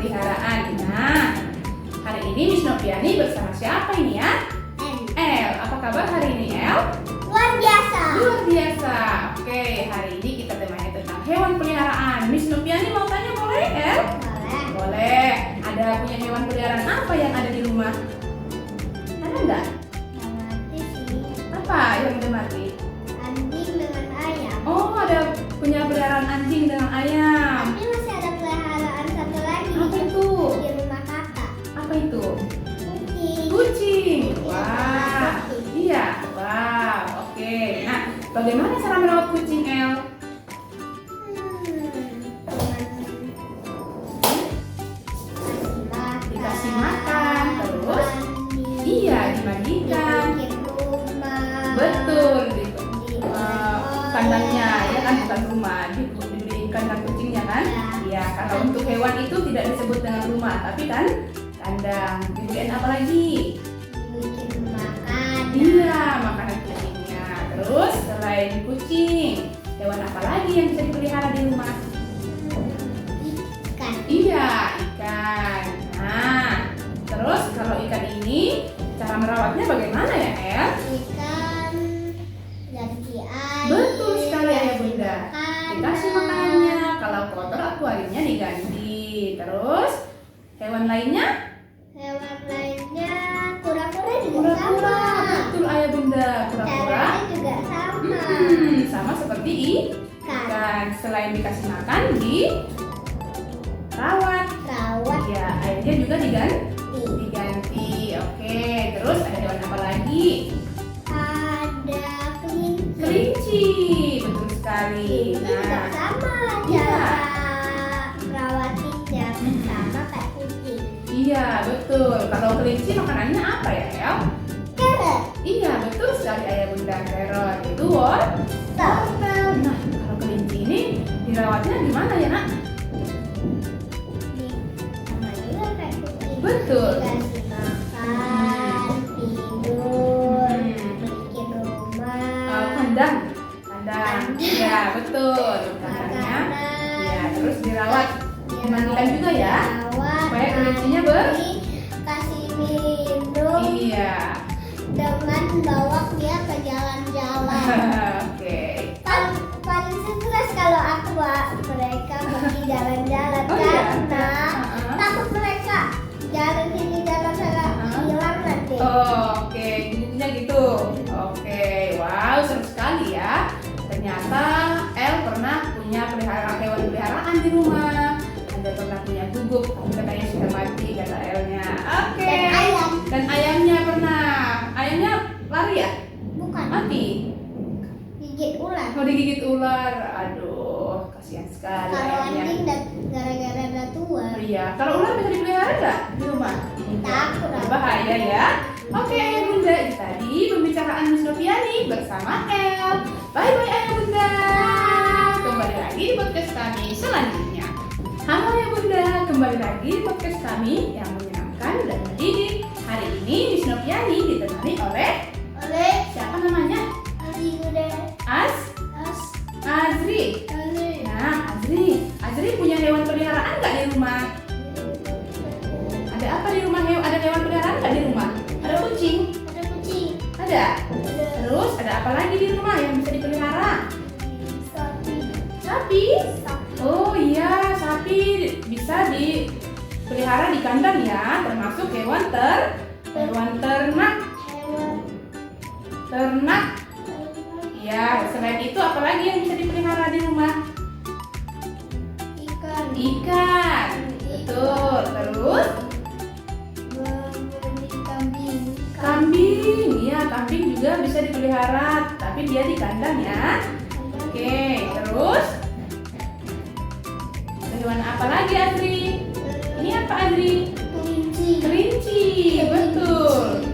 peliharaan. Nah, hari ini Miss Noviani bersama siapa ini ya? El. Apa kabar hari ini El? Luar biasa. Luar biasa. Oke, hari ini kita temanya tentang hewan peliharaan. Miss Noviani mau tanya boleh El? Boleh. Boleh. Ada punya hewan peliharaan apa yang ada di rumah? Ada nggak? Yang mati sih. Apa yang udah mati? Anjing dengan ayam. Oh, ada punya peliharaan anjing dengan ayam. Tapi masih ada peliharaan satu lagi Apa itu? di rumah kakak. Apa itu? Kucing. Kucing. Wah. Iya. Wow. Oke. Nah, bagaimana cara merawat kucing El? Dikasih makan, terus? Iya, dimandikan. Bikin rumah. Betul. Di Oh, kandangnya ya kan, bukan rumah. Dibeliin kandang kucingnya kan? Iya. Kalau untuk hewan itu tidak disebut dengan rumah, tapi kan kandang. Dibeliin apa lagi? Bikin makan. Iya, makanan kucingnya. Terus selain kucing, hewan apa lagi yang bisa dipelihara di rumah? Ikan. Iya, ikan. Nah, terus kalau ikan ini cara merawatnya bagaimana ya, El? Ikan ganti air. Betul sekali Ayah Bunda. Makanan. Dikasih makanannya, kalau kotor akuariumnya diganti. Terus hewan lainnya? Hewan lainnya kura-kura juga Kura-kura. sama. Betul Ayah Bunda, kura-kura. Caranya juga sama. Sama seperti Ikan. ikan. Selain dikasih makan, dirawat. Rawat Ya, airnya juga diganti. Oke, terus ada hewan apa lagi? ada kelinci. Kelinci, betul sekali. Ini juga Nah, sama iya. cara rawatnya sama kayak kucing. iya betul. Kalau kelinci makanannya apa ya, El? Carrot. Iya, betul sekali Ayah Bunda, carrot. Itu wortel. Nah, kalau kelinci ini dirawatnya gimana ya, Nak? Sama juga kayak kucing. Betul. Dikasih makan, tidur, bikin rumah. Kandang. Iya, betul. Kandangnya. Makanan. Iya, terus dirawat. Dimandikan juga ya, Dirawat, supaya kelincinya mandi, kasih minum Iya. dengan bawa dia ke jalan-jalan. Oke. Paling stres kalau aku bawa mereka pergi jalan-jalan Oh, iya? karena takut mereka jalan sini jalan sana hilang nanti. Oh, oke, intinya gitu. Oke, wow, seru sekali ya. Ternyata El pernah punya hewan peliharaan di rumah. Anda pernah punya guguk, tapi katanya sudah mati kata Elnya. Oke. Dan ayam. Dan ayamnya pernah. Ayamnya lari ya? Bukan Mati. gigit ular. Mau digigit ular. Aduh, kasihan sekali Kalau ayamnya. anjing gara-gara udah tua. Oh iya, kalau ular bisa dipelihara nggak di rumah? Takut aku. Bahaya ya. Oke Ayah Bunda, itu tadi pembicaraan Miss Noviani bersama El. Bye bye Ayah Bunda. Kembali lagi di podcast kami selanjutnya. Halo Ayah Bunda, kembali lagi di podcast kami yang menyenangkan dan mendidik. Hari ini Miss Noviani ditemani oleh siapa namanya? Azri. Nah, Azri punya hewan peliharaan nggak di rumah? Ada apa di rumah? Ada hewan peliharaan nggak di rumah? Ada kucing? Ada kucing. Ada. Terus ada apa lagi di rumah yang bisa dipelihara? Sapi. Sapi? Oh iya, sapi bisa dipelihara di kandang ya, termasuk hewan ternak. Ternak. Ya, selain itu apa lagi yang bisa dipelihara di rumah? Ikan. Betul. Terus kambing. Iya, kambing juga bisa dipelihara, tapi dia di kandang ya. Oke, terus ada hewan apa lagi Adri? Ini apa Adri? Kelinci. Betul.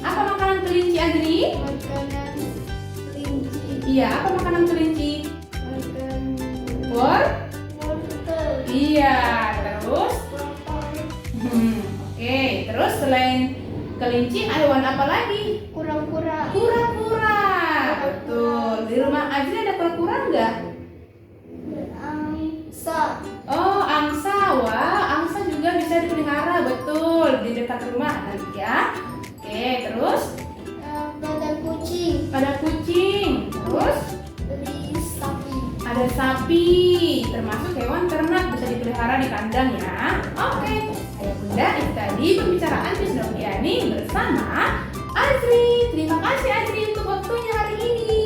Apa makanan kelinci Adri? Iya, apa makanan kelinci? Iya, terus? Oke, terus selain kelinci, hewan apa lagi? Kura-kura. Kura-kura. Betul. Di rumah Adri ada kura-kura nggak? Angsa. Oh, angsa. Wah, angsa juga satu rumah nanti ya. Oke, terus Ada kucing. ada kucing. Terus Beli sapi. ada sapi, termasuk hewan ternak bisa dipelihara di kandang ya. Oke, ayah bunda itu tadi pembicaraan Miss Noviani bersama Azri. Terima kasih Azri untuk waktunya hari ini.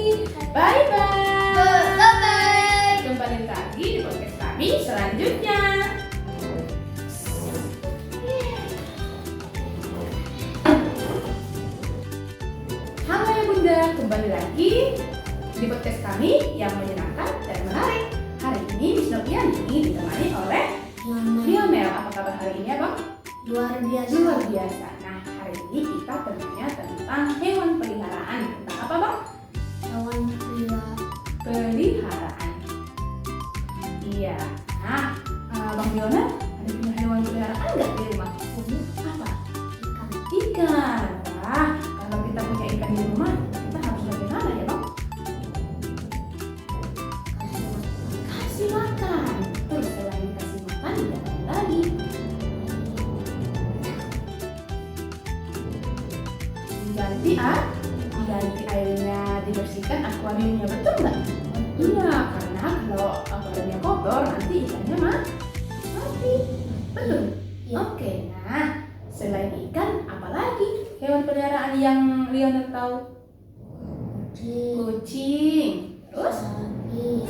Bye bye. Bye. Kembali lagi di podcast kami selanjutnya. Halo ya bunda, kembali lagi di podcast kami yang menyenangkan dan menarik. Hari ini Miss Noviani ditemani oleh Lionel. Apa kabar hari ini abang? Luar biasa. Luar biasa. Nah, hari ini kita tentunya tentang hewan peliharaan. Tentang apa bang? Hewan Peliharaan. Iya. Nah, bang Lionel ada punya hewan peliharaan nggak di rumah? Apa? Ikan. Wah, kalau kita punya ikan di rumah, kita harus bagaimana ya bang? Kasih makan. Terus selain kasih makan, diapain lagi? Diganti airnya, dibersihkan akuariumnya, betul nggak? Iya, karena kalau akuariumnya kotor nanti ikannya mati. Betul. Iya. Oke, nah selain ikan, apalagi hewan peliharaan yang Lionel tahu? Kucing. Terus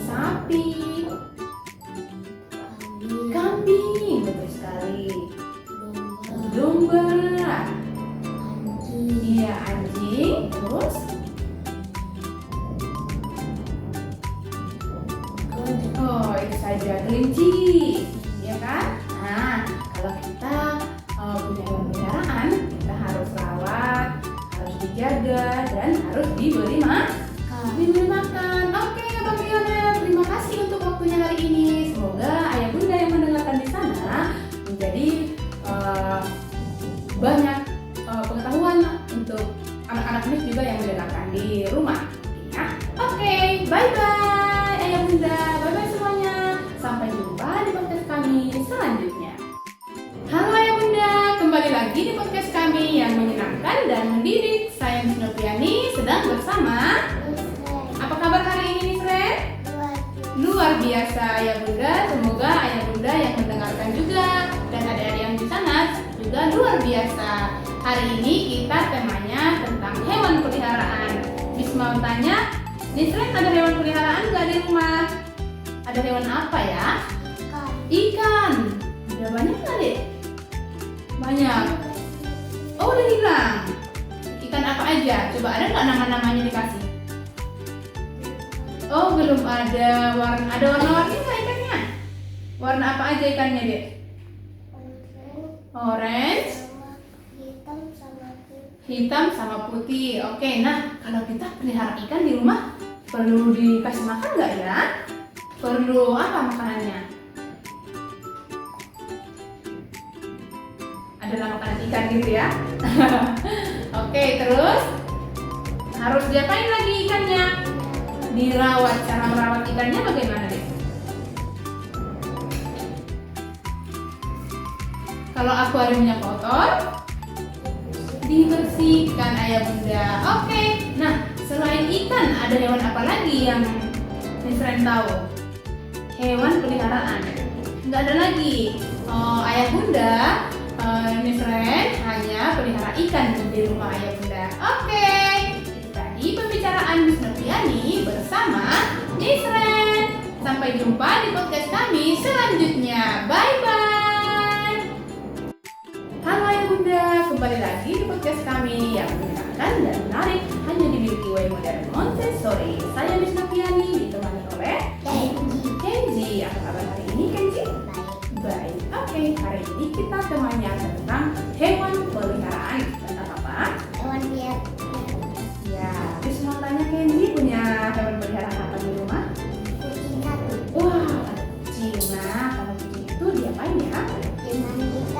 sapi, kambing, betul sekali. Domba, iya anjing. Terus oh itu saja kelinci, ya kan? Nah kalau kita punya hewan peliharaan, kita harus rawat, harus dijaga dan harus diberi makan. Oke, Bang Lionel, terima kasih untuk waktunya hari ini. Semoga ayah bunda yang mendengarkan di sana menjadi banyak pengetahuan untuk anak-anak Miss juga yang mendengarkan di rumah. Ya. Oke, bye bye ayah bunda, bye bye semuanya. Sampai jumpa di podcast kami selanjutnya. Halo ayah bunda, kembali lagi di podcast kami yang menyenangkan dan mendidik. Saya Miss Noviani sedang bersama. Apa kabar hari ini Miss Ren? Luar biasa ayah bunda. Semoga ayah bunda yang mendengarkan juga dan adik-adik yang di sana juga luar biasa. Hari ini kita temanya tentang hewan peliharaan. Miss mau tanya, Miss Ren ada hewan peliharaan nggak di rumah? Ada hewan apa ya? Ikan. Udah banyak nggak dek? Banyak. Oh udah hilang. Ikan apa aja? Coba ada nggak nama-namanya dikasih? Oh belum ada. Ada warna-warni nggak ikannya? Warna apa aja ikannya dek? Orange, hitam sama putih. Oke, nah kalau kita pelihara ikan di rumah perlu dikasih makan nggak ya? Perlu apa makanannya? Adalah makanan ikan gitu ya. Oke, terus harus diapain lagi ikannya? Dirawat. Cara merawat ikannya bagaimana deh? Kalau akuariumnya kotor, dibersihkan ayah bunda. Oke, nah selain ikan ada hewan apa lagi yang Miss Ren tahu? Hewan peliharaan. Nggak ada lagi. Ayah bunda, Miss Ren hanya pelihara ikan di rumah ayah bunda. Oke, itu tadi pembicaraan Miss Noviani bersama Miss Ren. Sampai jumpa di podcast kami selanjutnya. Bye bye. Halo ayah bunda, kembali lagi di podcast kami yang menyenangkan dan menarik hanya dimiliki way modern Montessori. Saya Miss Noviani ditemani oleh Kenji. Apa kabar hari ini Kenji? Baik. Oke, hari ini kita temanya tentang hewan peliharaan. Tentang apa? Hewan liar. Ya, Miss mau tanya Kenji punya hewan peliharaan apa di rumah? Kucing satu. Wah, kucing. Nah, kalau kucing itu diapain ya?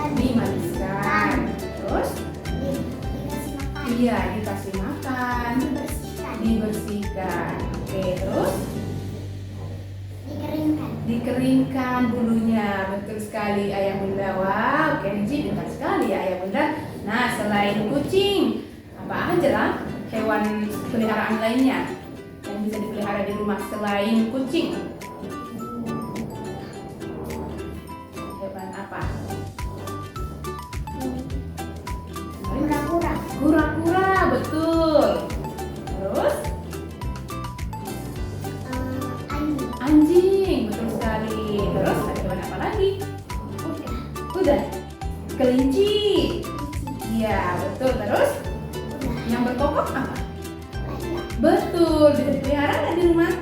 Dimandikan. Terus? Dikasih makan. Iya, dikasih makan. Dibersihkan. Oke, terus? Dikeringkan bulunya. Betul sekali ayah bunda. Wow, Kenji pintar sekali ya ayah bunda. Nah, selain kucing, apa aja lah hewan peliharaan lainnya yang bisa dipelihara di rumah selain kucing? Hewan apa? Kura-kura. Kura-kura, betul. Terus? Anjing. Anjing, betul sekali. Terus ada hewan apa lagi? Kuda. Kelinci. Iya, betul. Terus? Yang berkokok apa? Betul, bisa dipelihara nggak di rumah?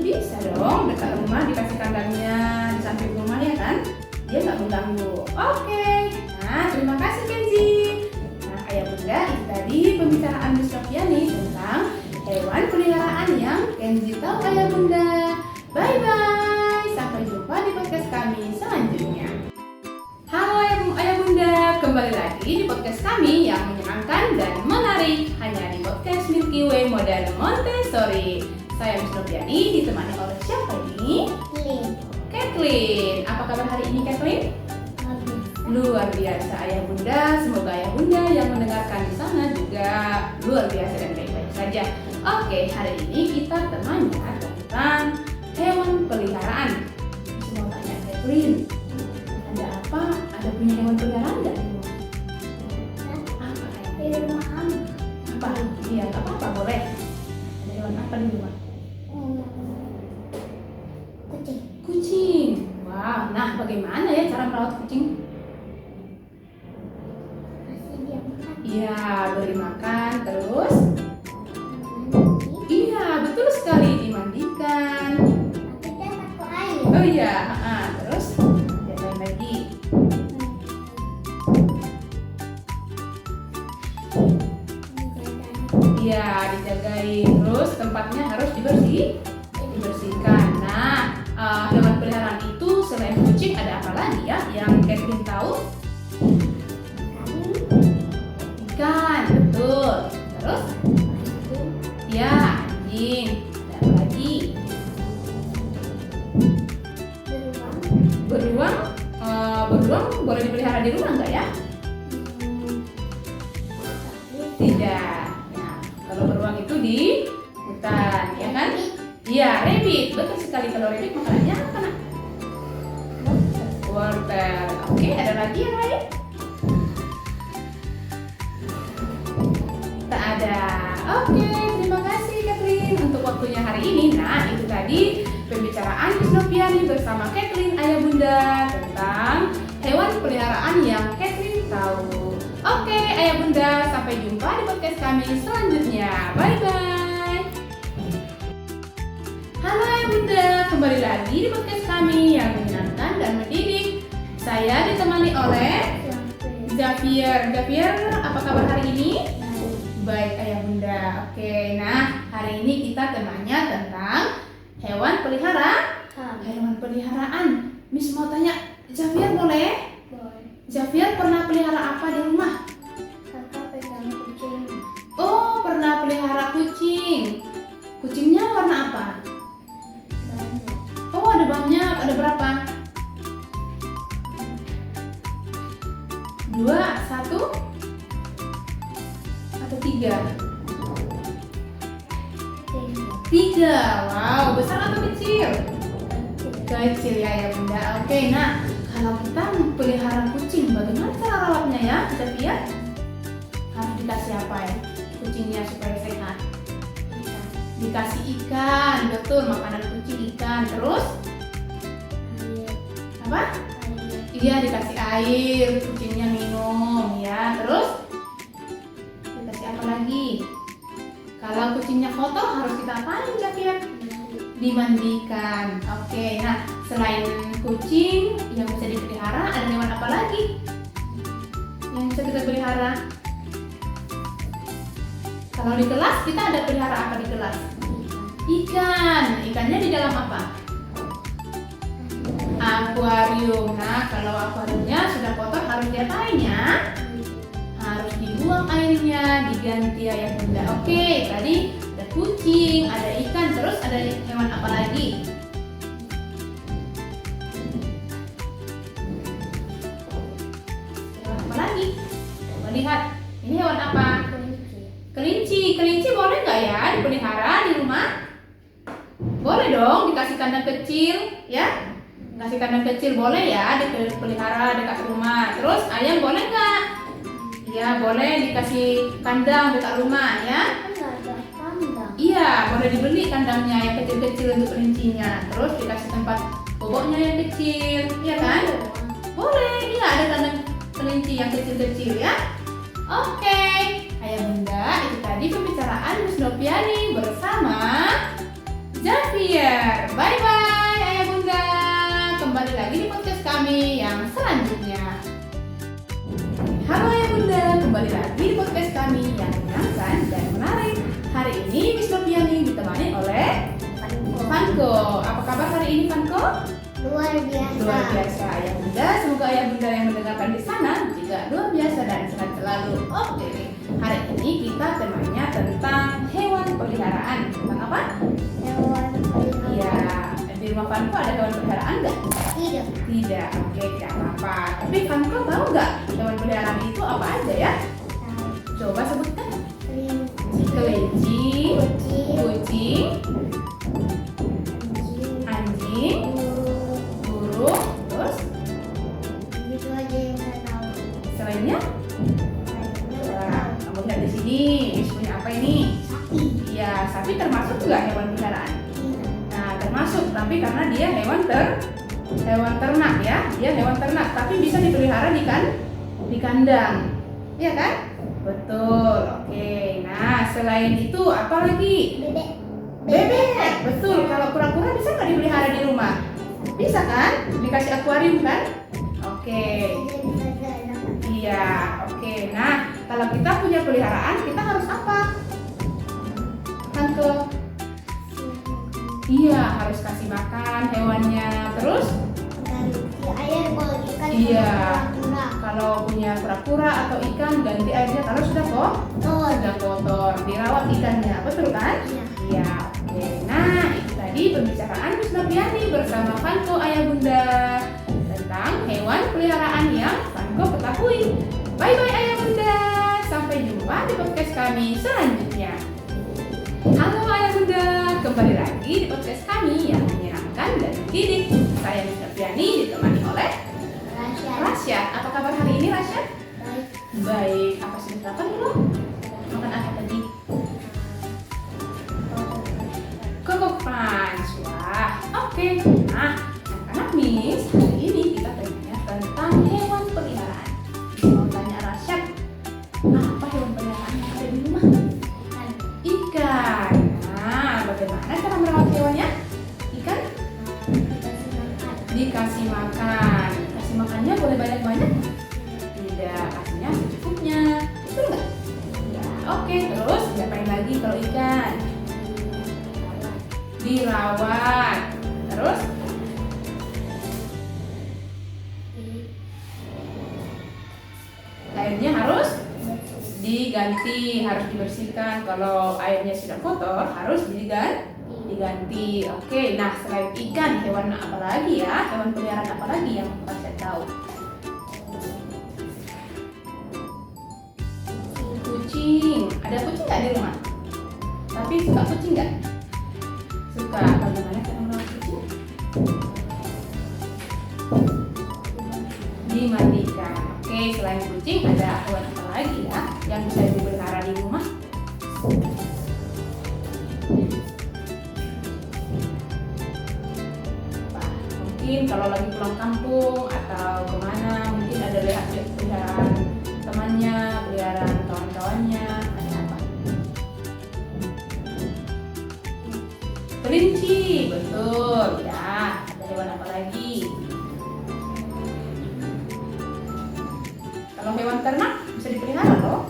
Bisa dong, dekat rumah dikasih kandangnya di samping rumah ya kan? Dia nggak mengganggu. Oke, nah terima kasih Kenzi. Nah ayah bunda, itu tadi pembicaraan Miss Noviani tentang hewan peliharaan yang Kenzi tahu ayah bunda. Bye bye, sampai jumpa di podcast kami selanjutnya. Halo ayah bunda, kembali lagi di podcast kami yang menyenangkan dan menarik hanya di podcast Milky Way Modern Montessori. Saya Miss Noviani ditemani oleh siapa ini? Kathleen. Apa kabar hari ini Kathleen? Luar biasa ayah bunda. Semoga ayah bunda yang mendengarkan di sana juga luar biasa dan baik-baik saja. Oke, hari ini kita temanya tentang hewan peliharaan. Mau tanya Kathleen, ada apa? Ada punya hewan peliharaan nggak? Apa? Di rumah kamu. Apa? Iya, nggak apa-apa, boleh. Ada hewan apa di rumah? Kucing. Kucing. Wow, nah bagaimana ya cara merawat kucing? Kasih dia makan. Iya, beri makan, terus? Mandi. Iya, betul sekali, dimandikan. Tapi dia takut air. Oh iya, terus? Diapain lagi? Iya, dijagain. Terus tempatnya harus dibersihkan. Nah, hewan peliharaan itu selain kucing ada apa lagi ya yang Kathleen tahu? Ikan, betul. Terus? Ya, anjing. Ada apa lagi? Beruang. Beruang boleh dipelihara di rumah nggak ya? Tidak. Nah, kalau beruang itu di hutan, ya kan? Iya, rabbit. Betul sekali. Kalau rabbit makanannya apa nak? Wortel. Oke, ada lagi yang lain? Tak ada. Oke, terima kasih Kathleen untuk waktunya hari ini. Nah, itu tadi pembicaraan Miss Noviani bersama Kathleen ayah bunda tentang hewan peliharaan yang Kathleen tahu. Oke, ayah bunda, sampai jumpa di podcast kami selanjutnya. Bye bye. Halo ayah bunda, kembali lagi di podcast kami yang menyenangkan dan mendidik. Saya ditemani oleh Xavier. Xavier, apa kabar hari ini? Baik ayah bunda. Oke, nah hari ini kita temanya tentang hewan peliharaan. Miss mau tanya, Xavier boleh? Xavier pernah pelihara apa di rumah? Kakak pegang kucing. Oh, pernah pelihara kucing. Kucingnya warna apa? Banyak. Oh, ada banyak. Ada berapa? 2, 1, atau 3? 3. Wow, besar atau kecil? Kecil ya bunda. Oke, nah kalau kita pelihara kucing, bagaimana cara rawatnya ya? Kita lihat harus dikasih apa ya kucingnya supaya sehat? Dikasih ikan, betul, makanan kucing ikan. Terus apa? Iya, dikasih air, kucingnya minum ya. Terus dikasih apa lagi? Kalau kucingnya kotor harus kita apain Xavier? Dimandikan. Oke, nah selain kucing yang bisa dipelihara, ada hewan apa lagi yang bisa kita pelihara? Kalau di kelas kita ada pelihara apa di kelas? Ikan. Ikannya di dalam apa? Akuarium. Nah, kalau akuariumnya sudah kotor harus diapain ya? Harus dibuang airnya, diganti ya bunda. Oke, tadi ada kucing, ada ikan, terus ada hewan apa lagi? Hewan apa lagi? Coba Lihat, ini hewan apa? Kelinci. Kelinci. Kelinci boleh nggak ya dipelihara di rumah? Boleh dong, dikasih kandang kecil, ya? Kasih kandang kecil boleh ya dipelihara dekat rumah. Terus ayam boleh nggak? Iya, boleh dikasih kandang dekat rumah ya. Kan nggak ada kandang. Iya, boleh dibeli kandangnya yang kecil-kecil untuk kelincinya. Terus dikasih tempat boboknya yang kecil, iya kan? Boleh, iya ada kandang kelinci yang kecil-kecil ya. Oke, Ayah Bunda, itu tadi pembicaraan Miss Noviani bersama Javier. Bye-bye Ayah Bunda. Kembali lagi di podcast kami yang selanjutnya. Halo Ayah Bunda, kembali lagi di podcast kami yang menyenangkan dan menarik. Hari ini Miss Noviani ditemani oleh Vanko. Apa kabar hari ini Vanko? Luar biasa. Luar biasa Ayah Bunda. Semoga Ayah Bunda yang mendengarkan di sana juga luar biasa dan sehat selalu. Oke, hari ini kita temanya tentang hewan peliharaan. Tentang apa? Hewan peliharaan. Iya, di rumah Vanko ada hewan peliharaan nggak? Tidak. Tidak. Oke, tidak apa-apa. Tapi Vanko tahu nggak hewan peliharaan itu apa aja ya? Tahu. Coba sebutkan. Kelinci. Kelinci, Kucing. kucing, anjing, burung, terus Itu aja yang saya tahu. selainnya? Wah, kamu lihat di sini, Miss punya apa ini? Sapi. Iya, sapi termasuk nggak hewan peliharaan? Tidak. Nah, termasuk, tapi karena dia hewan ternak ya, dia hewan ternak, tapi bisa dipelihara di kandang, iya kan? Betul. Oke. Nah, selain itu apa lagi? Bebek. Bebek. Betul. Kalau kura-kura bisa nggak dipelihara di rumah? Bisa kan? Dikasih akuarium kan? Oke. Dia bisa jalan. Iya. Oke. Nah, kalau kita punya peliharaan, kita harus apa? Tante? Iya, harus kasih makan hewannya. Terus? Ganti air kalau ikan. Iya. Kura-kura. Kalau punya kura-kura atau ikan, ganti airnya kalau sudah kotor, dirawat ikannya, betul kan? Iya. Iya. Oke. Nah, itu tadi pembicaraan Miss Noviani bersama Vanko Ayah Bunda tentang hewan peliharaan yang Vanko ketahui. Bye bye Ayah Bunda. Sampai jumpa di podcast kami selanjutnya. Halo Ayah Bunda, kembali lagi di podcast kami yang menyenangkan dan mendidik. Saya Miss Noviani ditemani oleh Rahasia. Rasyad. Apa kabar hari ini Rasyad? Baik. Baik. Apa sudah makan belum? Makan apa tadi? Koko Punch. Wah, oke. Nah, anak-anak Miss, hari ini kita tanya tentang hewan peliharaan. Mau tanya Rasyad, apa hewan peliharaan yang ada di rumah? Kan. Ikan. Nah, bagaimana cara merawat hewannya? Ikan Dikasih makan. dikasih makan. Kasih makannya boleh banyak-banyak? Tidak, kasihnya secukupnya. Betul nggak? Ya, oke. Terus diapain lagi kalau ikan? Dirawat. Terus airnya harus diganti, harus dibersihkan. Kalau airnya sudah kotor, harus diganti. Oke, nah selain ikan, hewan apa lagi ya? Hewan peliharaan apa lagi yang saya tahu? Kucing. Ada kucing nggak di rumah? Tapi suka kucing nggak? Suka. Bagaimana cara merawat kucing? Dimandikan. Oke, selain kucing ada hewan apa lagi ya yang bisa dipelihara di rumah? Wah, mungkin kalau lagi pulang kampung atau kemana, mungkin ada peliharaan temannya, peliharaan kawan-kawannya. Ada apa? Kelinci, betul ya. Ada hewan apa lagi? Kalau hewan ternak bisa dipelihara loh.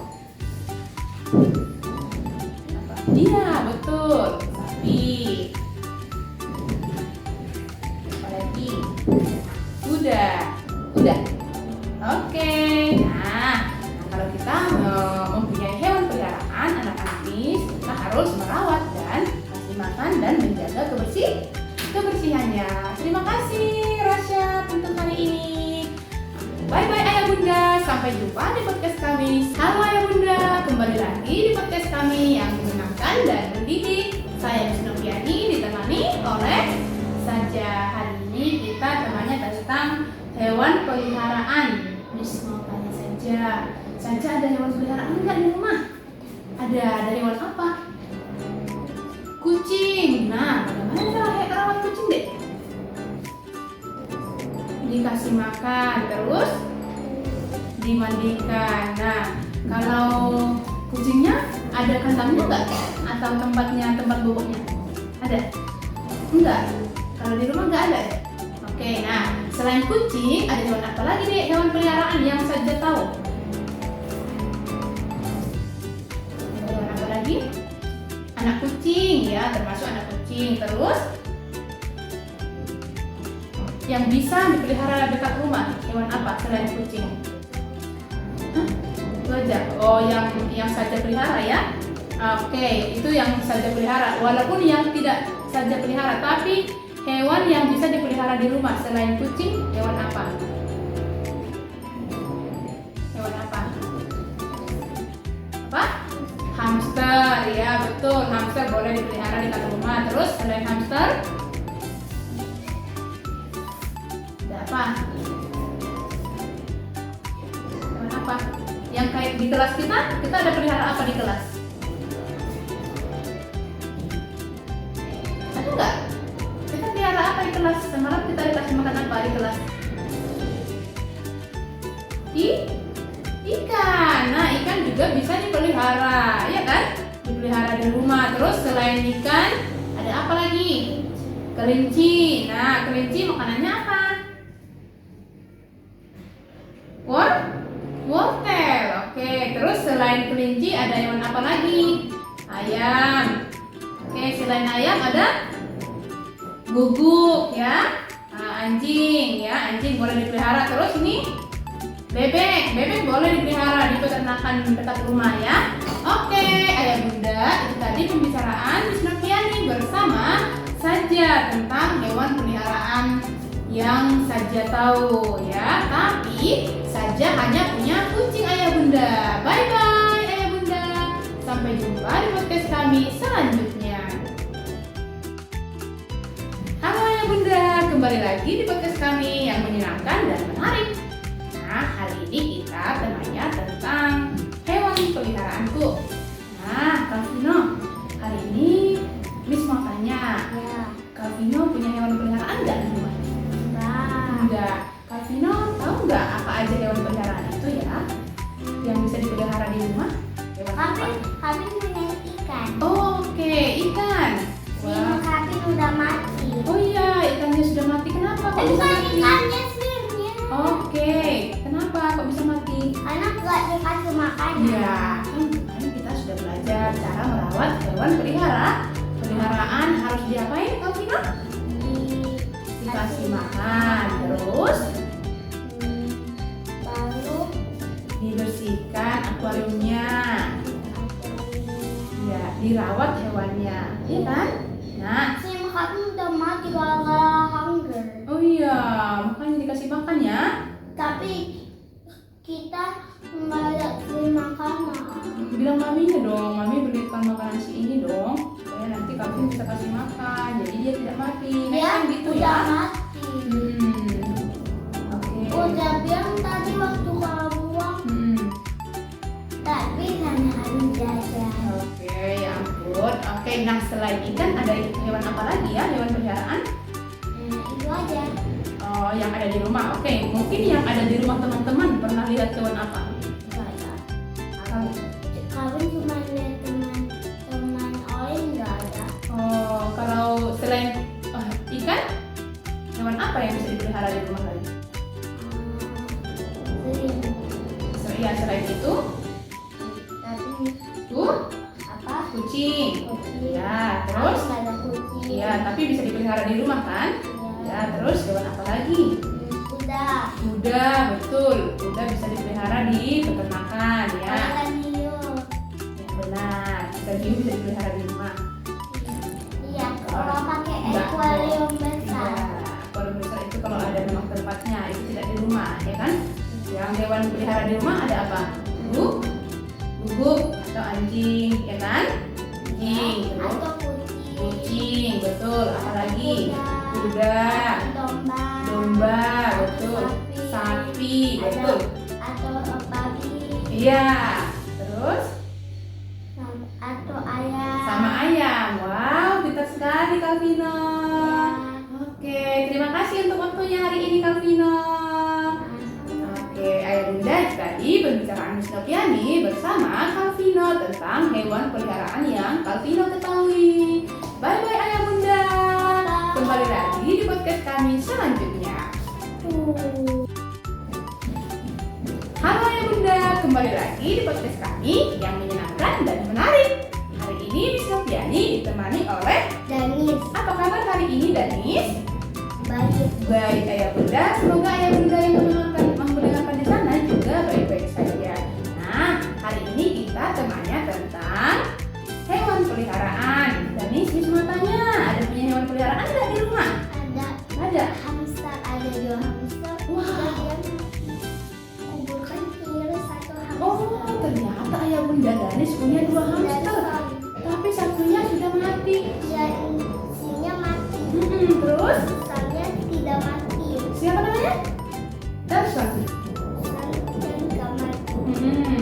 Apa? Iya, betul. Sapi. Apa lagi? Kuda. Kuda. Oke. Nah, kalau kita mempunyai hewan peliharaan, anak-anak Miss, kita harus merawat dan kasih makan dan menjaga kebersihannya. Terima kasih Rasyad untuk hari ini. Bye bye Ayah Bunda. sampai jumpa di podcast kami. Halo Ayah Bunda, kembali lagi di podcast kami yang menyenangkan dan mendidik. Saya Miss Noviani ditemani oleh Saja. Hari ini kita temanya tentang hewan peliharaan. Miss mau tanya Saja ada hewan peliharaan enggak di rumah? Ada hewan apa? Kucing. Nah, bagaimana cara rawat kucing deh? Dikasih makan, terus dimandikan. Nah, kalau kucingnya ada kandangnya nggak? Atau tempat boboknya? Ada? Enggak. Kalau di rumah nggak ada ya? Oke, nah selain kucing ada hewan apa lagi nih, hewan peliharaan yang Saja tahu? Ada hewan apa lagi? Anak kucing ya, termasuk anak kucing. Terus yang bisa dipelihara dekat rumah, hewan apa selain kucing? Itu aja. Oh, yang Saja pelihara ya? Oke, itu yang Saja pelihara. Walaupun yang tidak Saja pelihara, tapi hewan yang bisa dipelihara di rumah selain kucing, hewan apa? Hewan apa? Apa? Hamster, ya betul. Hamster boleh dipelihara di dekat rumah. Terus selain hamster, ada apa? Hewan apa? Yang kayak di kelas kita ada pelihara apa di kelas? Ada nggak? Kita pelihara apa di kelas? Semalam kita dikasih makan apa di kelas? Ikan. Nah, ikan juga bisa dipelihara, ya kan? Dipelihara di rumah. Terus selain ikan, ada apa lagi? Kelinci. Nah, kelinci makanannya apa? Wortel. Oke, terus selain kelinci ada hewan apa lagi? Ayam. Oke, selain ayam ada guguk ya. Nah, anjing ya, anjing boleh dipelihara. Terus ini bebek boleh dipelihara di peternakan dekat rumah ya. Oke, Ayah Bunda, itu tadi pembicaraan Miss Noviani bersama Saja tentang hewan peliharaan yang Saja tahu ya. Tapi Saja hanya punya kucing Ayah Bunda. Bye bye Ayah Bunda. Sampai jumpa di podcast kami selanjutnya. Halo Ayah Bunda, kembali lagi di podcast kami yang menyenangkan dan menarik. Nah, hari ini kita temanya tentang hewan peliharaanku. Nah, Kak Vino, hari ini Miss mau tanya, Kak Vino punya hewan peliharaan nggak di rumah? Enggak. Kak Vino tahu nggak apa aja hewan peliharaan itu ya? Yang bisa dipelihara di rumah? Hewan apa? Kami punya ikan. Oke, ikan. Wah. Kami udah mati. Oh iya, ikannya sudah mati. Kenapa kok bisa Bukan mati? ikannya sendiri. Oke, kenapa kok bisa mati? Karena nggak dikasih makan. Ya, kemarin kita sudah belajar cara merawat hewan peliharaan harus diapain, Kak Vino? Dikasih makan, terus Lalu dibersihkan akuariumnya, ya, dirawat hewannya, iya kan? Nah, si kami udah mati gara-gara hunger. oh iya, makanya dikasih makan ya. Tapi kita nggak ada beli makanan. Bilang maminya dong, mami belikan makanan si ini dong, supaya nanti kami bisa kasih makan, jadi dia tidak mati. Nah, Dia kan gitu udah ya. mati. Oke. Udah bilang tadi waktu kalau buang, tapi karena harus jajan. Oke, ya ampun. Oke, nah selain ikan ada hewan apa lagi ya, hewan peliharaan? Itu aja. Oh, yang ada di rumah. Oke, mungkin yang ada di rumah teman-teman pernah lihat hewan apa? Itu aja. Kalau Kami cuma lihat teman Olin nggak ada. oh, kalau selain ikan, hewan apa yang bisa dipelihara di rumah lagi? Selain itu, Tapi apa? kucing. Kucing. Ya, terus? Nggak ada kucing. Ya, tapi bisa dipelihara di rumah kan? Ya, terus hewan apa lagi? Udah. Betul. Kuda bisa dipelihara di peternakan ya. Ikan hiu. Ya benar. Ikan hiu bisa dipelihara di rumah. Iya. Kalau pakai Enggak. akuarium besar. Ya, akuarium besar itu kalau ada memang tempatnya, itu tidak di rumah, ya kan? Ya, Yang hewan pelihara di rumah ada apa? Guguk atau anjing, ya kan? Anjing, terus Atau kucing. kucing, betul. Apalagi? Kuda, Domba. betul. Sapi, betul. Atau babi. Iya. Terus Atau ayam. sama ayam. Wow, pintar sekali Calvino. Oke, terima kasih untuk waktunya hari ini Calvino. Oke, Ayah Bunda tadi pembicaraan Miss Noviani bersama Calvino tentang hewan peliharaan yang Calvino ketahui. Bye bye Ayah Bunda. Kembali lagi di podcast kami selanjutnya. Halo Ayah Bunda, kembali lagi di podcast kami yang menyenangkan dan menarik. Hari ini Miss Noviani ditemani oleh Danis. apa kabar hari ini Danis? Baik. Baik Ayah Bunda, semoga Ayah Bunda yang mendengarkan di sana juga baik-baik saja. Nah, hari ini kita temanya tentang hewan peliharaan. Danis, Miss mau tanya, ada punya hewan peliharaan nggak di rumah? Ada Ada. hamster, ada 2 hamster. Wow. Kuburkan tinggal 1 hamster. Oh, ternyata Ayah Bunda Danis punya 2 hamster, tapi satunya sudah mati. Yang isinya mati. Terus Misalnya tidak mati. siapa namanya? Darson. Yang nggak mati.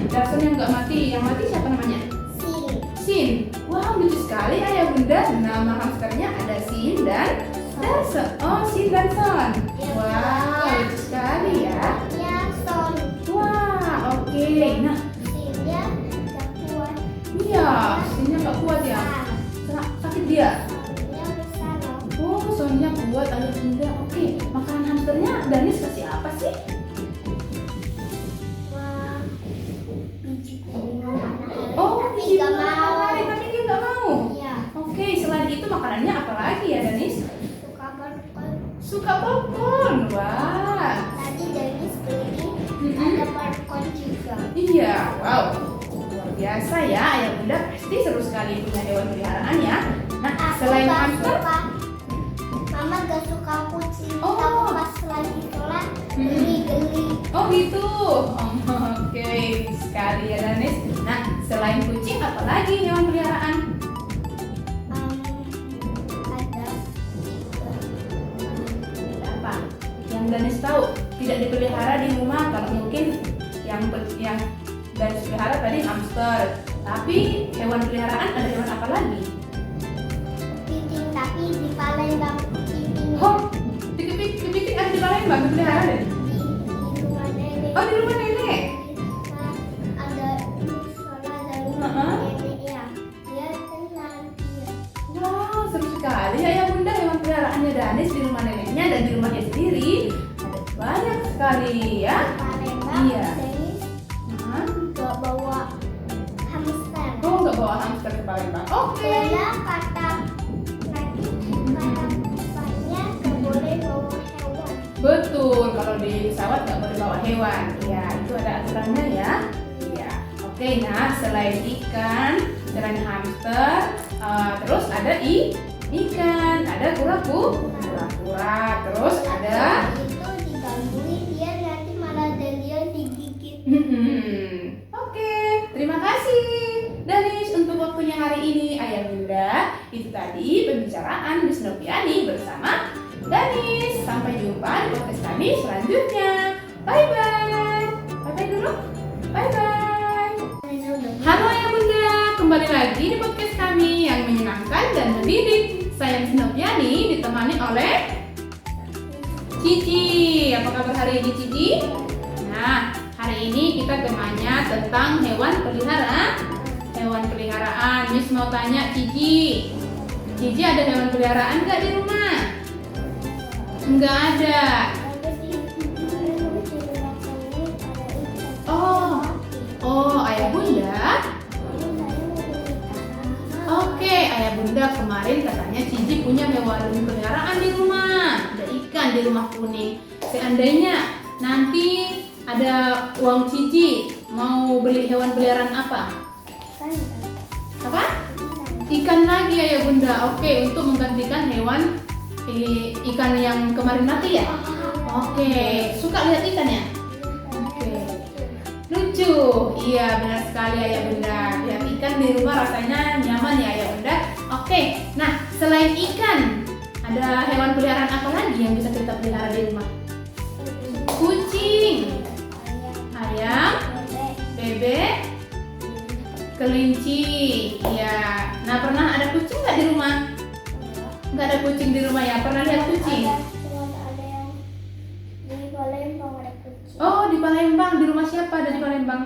Darson yang nggak mati. Yang mati siapa namanya? Sin. Sin. Wow, lucu sekali Ayah Bunda. Nama hamsternya ada Sin dan Darson. Oh, Sin dan Son. Wow, lucu sekali ya. Ya, son. Wah, oke. Nah, Sinnya nggak kuat. iya, Sinnya nggak kuat ya. Sakit dia. Sonnya besar loh. Oh, Sonnya kuat Ayah Bunda. Oke, makanan hamsternya Danis kasih apa sih? Wah, biji bingung anak. Oh, Tapi biji nggak bunga mau. matahari, tapi dia nggak mau. Iya, Oke, selain itu makanannya apa lagi ya Danis? suka popcorn. Suka popcorn. Wah. Tadi Dennis beli Mm-mm. ada popcorn juga. Iya, wow. Luar biasa ya, Ayah Bunda pasti seru sekali punya hewan peliharaan ya. Nah, Aku selain nggak hamster, suka. Mama gak suka kucing. Oh. Tapi pas lagi sholat Mm-mm. geli-geli. oh gitu. Oke, sekali ya Danis. Nah, selain kucing, apa lagi hewan peliharaan? Ada Ada apa? Yang Danis tahu tidak dipelihara di rumah. Kalau mungkin yang Danis pelihara tadi hamster. Tapi hewan peliharaan ada hewan apa lagi? kepiting, tapi di Palembang kepiting Oh, kepiting ada di Palembang dipelihara deh. di rumah nenek. Oh, di rumah nenek. Ada musola dan rumah Uh-uh. neneknya. Dia tenang dia. Wow, seru sekali Ayah Bunda hewan peliharaannya Danis di rumah neneknya dan di rumahnya sendiri. Ada banyak sekali ya. Palembang. Iya. Dennis Hah? gak bawa hamster. Oh, nggak bawa hamster ke Palembang. Oke. Karena kata bapaknya gak boleh bawa hewan. Betul, kalau di pesawat nggak boleh bawa hewan. Ya, itu ada aturannya ya. Ya. Oke, nah selain ikan, selain hamster, terus ada ikan, ada kura-kura, terus ada Itu digangguin dia nanti malah dia digigit. Oke, terima kasih Danis untuk waktunya hari ini Ayah Bunda. Itu tadi pembicaraan Miss Noviani bersama Danis. Sampai jumpa di podcast kami selanjutnya. Bye bye. Bye bye dulu. Bye bye. Halo Ayah Bunda, kembali lagi di podcast kami yang menyenangkan dan mendidik. Saya Miss Noviani ditemani oleh Cici. Apa kabar hari ini Cici? Nah, hari ini kita temanya tentang hewan peliharaan. Miss mau tanya Cici. Cici ada hewan peliharaan nggak di rumah? Nggak ada. Oh, Ayah Bunda. Oke, Ayah Bunda kemarin katanya Cici punya hewan peliharaan di rumah. Ada ikan di rumah kuning. Seandainya nanti ada uang Cici, mau beli hewan peliharaan apa? Apa? Ikan lagi Ayah Bunda. Oke, untuk menggantikan hewan ikan yang kemarin mati ya? Oke, suka lihat ikan ya? Oke. Iya benar sekali Ayah Bunda. Lihat ikan di rumah rasanya nyaman ya Ayah Bunda. Oke, nah selain ikan, ada hewan peliharaan apa lagi yang bisa kita pelihara di rumah? Kucing, ayam, bebek, kelinci. Iya. Nah pernah ada kucing nggak di rumah? Nggak ada kucing di rumah ya? Pernah lihat kucing? Ada yang di Palembang ada kucing. Oh di Palembang. Di rumah siapa ada di Palembang?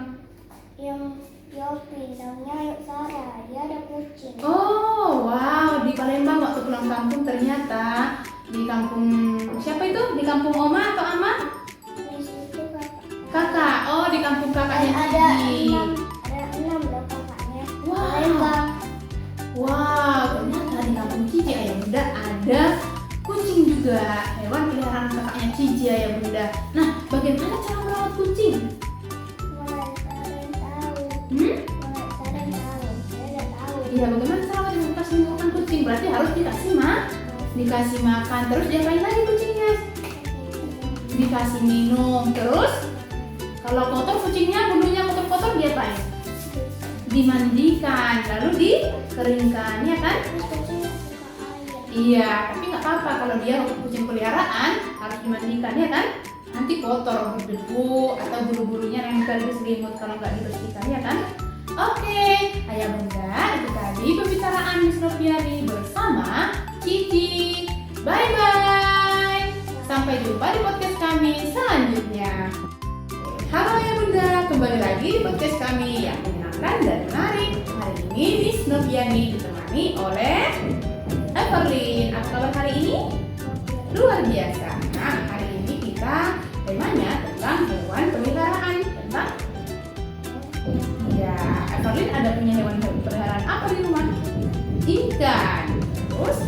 Yang Yopi, namanya Yuk Sarah, dia ada kucing. Oh wow, di Palembang waktu pulang kampung ternyata di kampung siapa itu? Di kampung Oma atau Ama? Di situ Kakak. Oh di kampung kakaknya ada Cici. enam loh kakaknya. Wow. Palembang. Wow, ternyata di kampung Cici Ayah Bunda ada kucing juga, hewan peliharaan kakaknya Cici Ayah Bunda. Nah, bagaimana cara merawat kucing? Mulai sekarang tahu. Hmm? Mulai sekarang tahu. Saya udah tahu. Iya, bagaimana cara kasih makan kucing? Berarti harus dikasih makan. Terus diapain lagi kucingnya? Dikasih minum. Terus kalau kotor kucingnya, bulunya kotor-kotor diapain? Dimandikan, lalu dikeringkan, ya kan? Terus kucingnya suka air. Iya, tapi nggak apa-apa kalau dia kucing peliharaan harus dimandikan, ya kan? Nanti kotor, berdebu atau bulu-bulunya nempel di selimut kalau nggak dibersihkan, ya kan? Oke, Ayah Bunda, itu tadi pembicaraan Miss Noviani bersama Cici. Bye-bye. Sampai jumpa di podcast kami selanjutnya. Halo Ayah Bunda, kembali lagi di podcast kami yang menyenangkan dan menarik. Hari ini Miss Noviani ditemani oleh Everlyn. Apa kabar hari ini? Luar biasa. Nah, hari ini kita temanya tentang hewan peliharaan. Tentang ya, Everlyn ada punya hewan peliharaan apa di rumah? Ikan. Terus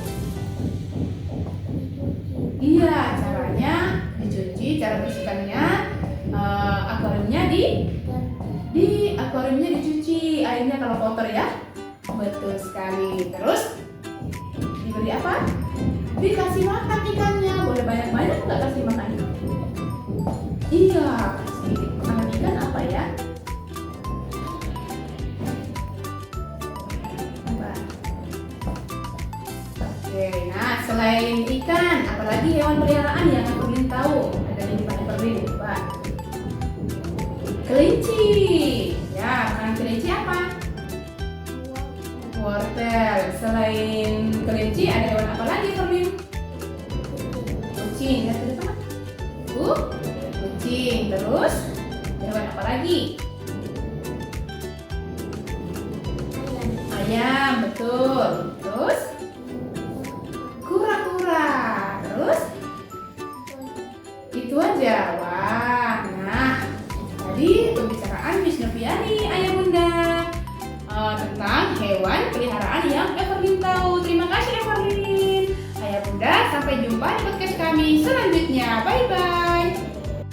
iya, caranya dicuci, cara bersihkannya akuariumnya di akuariumnya dicuci airnya kalau kotor ya. Betul sekali. Terus diberi apa? Dikasih makan ikannya. Boleh banyak-banyak nggak kasih makan? Iya, kasih makan ikan apa ya? Apa? Oke, nah selain ikan, apalagi hewan peliharaan yang Everlyn tahu? Ada di depan Everlyn, coba. Kelinci. Ya, makanan kelinci apa? Wortel. Selain kelinci ada hewan apa lagi, Everlyn? Kucing. Lihat ke depan. Kucing. Terus hewan apa lagi? Ayam, betul. Terus kura-kura. Terus itu aja. Wah, nah tadi pembicaraan Miss Noviani Ayah Bunda tentang hewan peliharaan yang Everlyn tahu. Terima kasih Everlyn. Ayah Bunda, sampai jumpa di podcast kami selanjutnya. Bye bye.